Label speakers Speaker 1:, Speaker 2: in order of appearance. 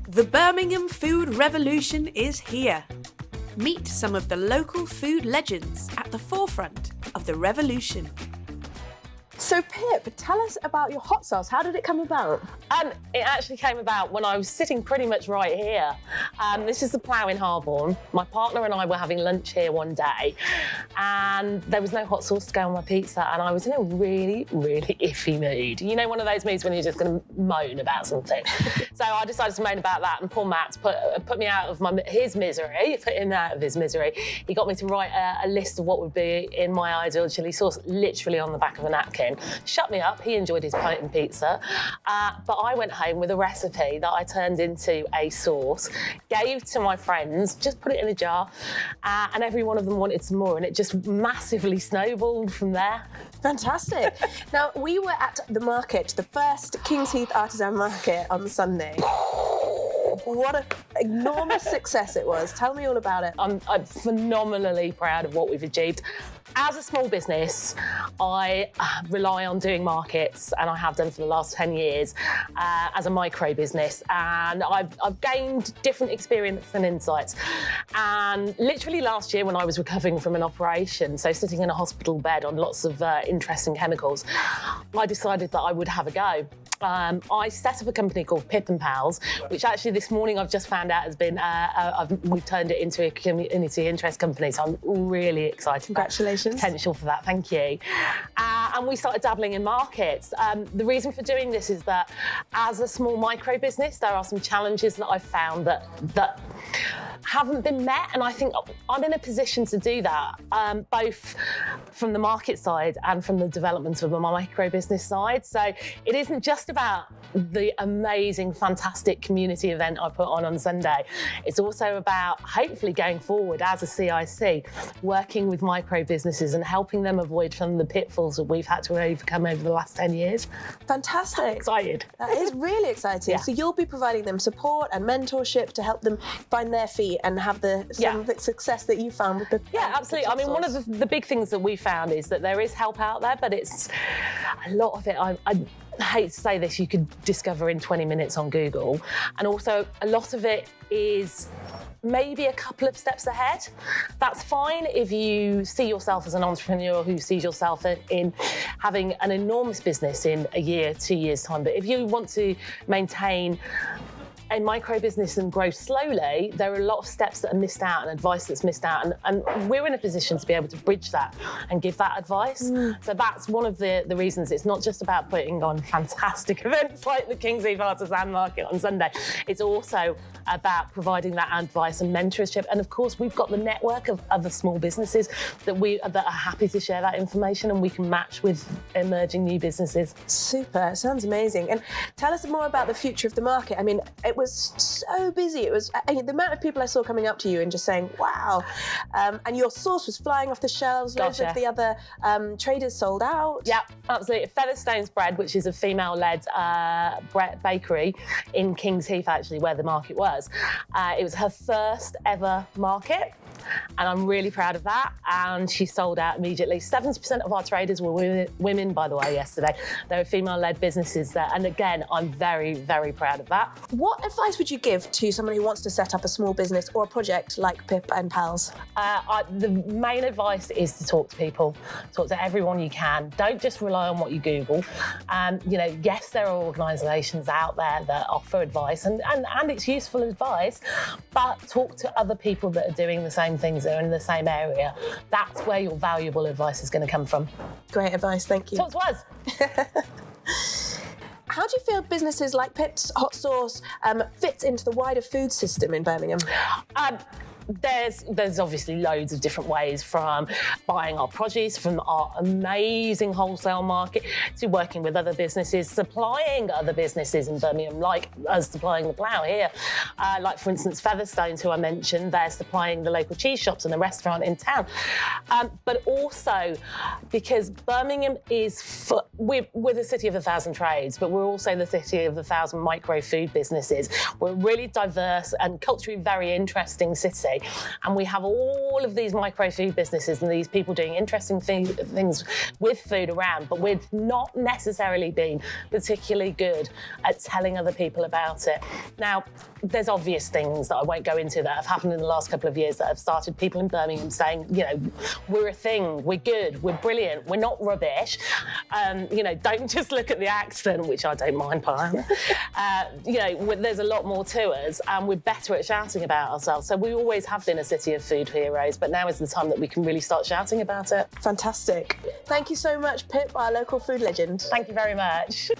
Speaker 1: The Birmingham Food Revolution is here. Meet some of the local food legends at the forefront of the revolution.
Speaker 2: So Pip, tell us about your hot sauce. How did it come about?
Speaker 3: It actually came about when I was sitting pretty much right here. This is the Plough in Harborne. My partner and I were having lunch here one day and there was no hot sauce to go on my pizza and I was in a really, really iffy mood. You know, one of those moods when you're just going to moan about something. So I decided to moan about that and poor Matt put me out of his misery, put him out of his misery. He got me to write a list of what would be in my ideal chilli sauce, literally on the back of a napkin. Shut me up, he enjoyed his pint and pizza. But I went home with a recipe that I turned into a sauce, gave to my friends, just put it in a jar, and every one of them wanted some more, and it just massively snowballed from there.
Speaker 2: Fantastic. Now, we were at the market, the first King's Heath Artisan Market on Sunday. What an enormous success it was. Tell me all about it.
Speaker 3: I'm phenomenally proud of what we've achieved. As a small business, I rely on doing markets, and I have done for the last 10 years as a micro business. And I've gained different experience and insights. And literally last year when I was recovering from an operation, so sitting in a hospital bed on lots of interesting chemicals, I decided that I would have a go. I set up a company called Pip and Pals, which actually this morning I've just found out has been, we've turned it into a community interest company, so I'm really excited.
Speaker 2: Congratulations.
Speaker 3: About the potential for that, thank you. And we started dabbling in markets. The reason for doing this is that as a small micro business, there are some challenges that I've found that haven't been met, and I think I'm in a position to do that, both from the market side and from the development of the micro business side. So it isn't just about the amazing, fantastic community event I put on Sunday. It's also about hopefully going forward as a CIC, working with micro businesses and helping them avoid some of the pitfalls that we've had to overcome over the last 10 years.
Speaker 2: Fantastic.
Speaker 3: So excited.
Speaker 2: That is really exciting.
Speaker 3: Yeah.
Speaker 2: So you'll be providing them support and mentorship to help them find their feet and have the success that you found with the
Speaker 3: absolutely. I mean, one of the big things that we found is that there is help out there, but it's a lot of it. I hate to say this, you could discover in 20 minutes on Google, and also a lot of it is maybe a couple of steps ahead. That's fine if you see yourself as an entrepreneur who sees yourself in having an enormous business in a year, 2 years' time. But if you want to maintain a micro business and grow slowly, there are a lot of steps that are missed out and advice that's missed out, and we're in a position to be able to bridge that and give that advice. So that's one of the reasons. It's not just about putting on fantastic events like the King's Heath Artisan Market on Sunday. It's also about providing that advice and mentorship. And of course, we've got the network of other small businesses that are happy to share that information, and we can match with emerging new businesses.
Speaker 2: Super, sounds amazing. And tell us more about the future of the market. I mean, it was so busy. It was the amount of people I saw coming up to you and just saying, wow. And your sauce was flying off the shelves. Loads of the other traders sold out.
Speaker 3: Yeah, absolutely. Featherstone's Bread, which is a female-led bakery in King's Heath, actually, where the market was. It was her first ever market, and I'm really proud of that. And she sold out immediately. 70% of our traders were women, by the way, yesterday. There were female-led businesses there. And again, I'm very, very proud of that.
Speaker 2: What advice would you give to someone who wants to set up a small business or a project like Pip and Pals?
Speaker 3: The main advice is to talk to people. Talk to everyone you can. Don't just rely on what you Google. Yes, there are organisations out there that offer advice, and it's useful advice, but talk to other people that are doing the same things, that are in the same area. That's where your valuable advice is going to come from.
Speaker 2: Great advice, thank you.
Speaker 3: Talk to us.
Speaker 2: How do you feel businesses like Pip's Hot Sauce fits into the wider food system in Birmingham?
Speaker 3: There's obviously loads of different ways, from buying our produce from our amazing wholesale market to working with other businesses, supplying other businesses in Birmingham, like us supplying the Plough here. Like, for instance, Featherstones, who I mentioned, they're supplying the local cheese shops and the restaurant in town. But also because Birmingham is, we're the city of 1,000 trades, but we're also the city of 1,000 micro food businesses. We're a really diverse and culturally very interesting city. industry. And we have all of these micro food businesses and these people doing interesting things with food around, but we've not necessarily been particularly good at telling other people about it. Now, there's obvious things that I won't go into that have happened in the last couple of years that have started people in Birmingham saying, you know, we're a thing, we're good, we're brilliant, we're not rubbish. You know, don't just look at the accent, which I don't mind, Pam. You know, there's a lot more to us, and we're better at shouting about ourselves. So we always have been a city of food heroes, but now is the time that we can really start shouting about it.
Speaker 2: Fantastic. Thank you so much, Pip, our local food legend.
Speaker 3: Thank you very much.